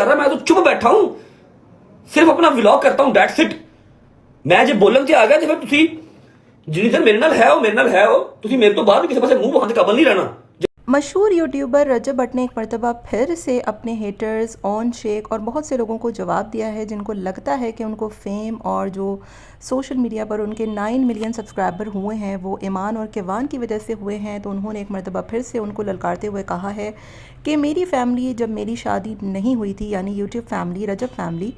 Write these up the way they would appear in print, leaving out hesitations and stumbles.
कर रहा, मैं तो चुप बैठा हूं, सिर्फ अपना व्लॉग करता हूं, दैट्स इट। मैं जे बोलन ते आ गया ते फिर तुसी जिन्नी देर मेरे नाल है हो, तुसी मेरे तो बाद भी किसी पासे मुंह बहाने काबल नहीं रहना। मशहूर यूट्यूबर रजब भट्ट ने एक मरतबा फिर से अपने हेटर्स ऑन शेख और बहुत से लोगों को जवाब दिया है जिनको लगता है कि उनको फेम और जो सोशल मीडिया पर उनके 9 मिलियन सब्सक्राइबर हुए हैं वो ईमान और किवान की वजह से हुए हैं। तो उन्होंने एक मरतबा फिर से उनको ललकारते हुए कहा है कि मेरी फ़ैमिली जब मेरी शादी नहीं हुई थी, यानी यूट्यूब फैमिली, रजब फैमिली,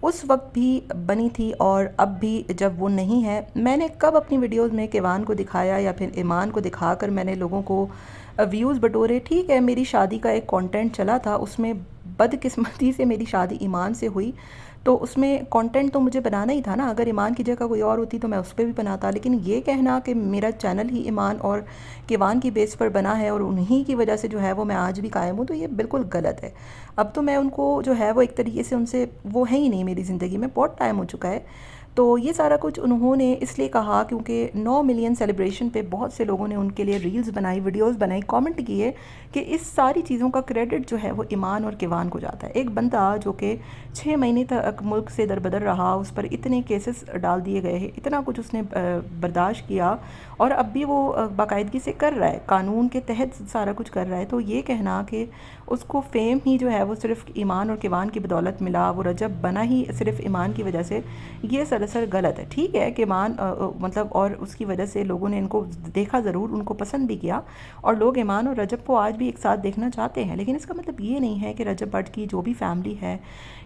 उस वक्त भी बनी थी और अब भी जब वो नहीं है। मैंने कब अपनी वीडियोस में किवान को दिखाया या फिर ईमान को दिखाकर मैंने लोगों को व्यूज़ बटोरे। ठीक है, मेरी शादी का एक कंटेंट चला था, उसमें बदकिस्मती से मेरी शादी ईमान से हुई, तो उसमें कंटेंट तो मुझे बनाना ही था ना। अगर ईमान की जगह कोई और होती तो मैं उस पर भी बनाता। लेकिन ये कहना कि मेरा चैनल ही ईमान और किवान की बेस पर बना है और उन्हीं की वजह से जो है वो मैं आज भी कायम हूँ, तो ये बिल्कुल गलत है। अब तो मैं उनको जो है वो एक तरीके से उनसे वो है ही नहीं मेरी ज़िंदगी में, बहुत टाइम हो चुका है। तो ये सारा कुछ उन्होंने इसलिए कहा क्योंकि 9 मिलियन सेलिब्रेशन पे बहुत से लोगों ने उनके लिए रील्स बनाई, वीडियोस बनाई, कमेंट किए कि इस सारी चीज़ों का क्रेडिट जो है वो ईमान और किवान को जाता है। एक बंदा जो कि 6 महीने तक मुल्क से दरबदर रहा, उस पर इतने केसेस डाल दिए गए हैं, इतना कुछ उसने बर्दाश्त किया और अब भी वो बाकायदगी से कर रहा है, कानून के तहत सारा कुछ कर रहा है। तो ये कहना कि उसको फेम ही जो है वो सिर्फ ईमान और किवान की बदौलत मिला, वो रजब बना ही सिर्फ ईमान की वजह से, ये सरासर गलत है। ठीक है कि ईमान मतलब और उसकी वजह से लोगों ने इनको देखा ज़रूर, उनको पसंद भी किया और लोग ईमान और रजब को आज भी एक साथ देखना चाहते हैं। लेकिन इसका मतलब ये नहीं है कि रजब भट्ट की जो भी फैमिली है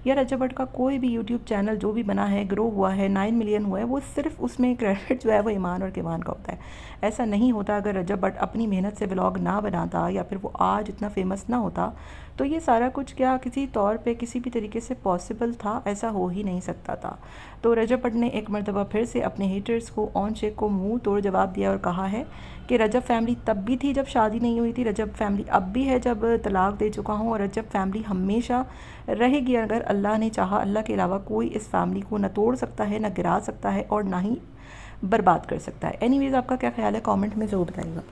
या रजब भट्ट का कोई भी यूट्यूब चैनल जो भी बना है, ग्रो हुआ है, 9 मिलियन हुआ है, वो सिर्फ उसमें क्रेडिट जो है वो ईमान और किवान का होता है। ऐसा नहीं होता। अगर रजब भट्ट अपनी मेहनत से व्लॉग ना बनाता या फिर वो आज इतना फेमस ना होता तो ये सारा कुछ क्या किसी तौर पे किसी भी तरीके से पॉसिबल था? ऐसा हो ही नहीं सकता था। तो रजब भट्ट ने एक मरतबा फिर से अपने हेटर्स को, ऑन शेख को मुंह तोड़ जवाब दिया और कहा है कि रजब फैमिली तब भी थी जब शादी नहीं हुई थी, रजब फैमिली अब भी है जब तलाक दे चुका हूँ, और रजब फैमिली हमेशा रहेगी अगर अल्लाह ने चाहा। अल्लाह के अलावा कोई इस फैमिली को न तोड़ सकता है, न गिरा सकता है और ना ही बर्बाद कर सकता है। एनीवेज़, आपका क्या ख्याल है? कमेंट में ज़रूर बताइएगा।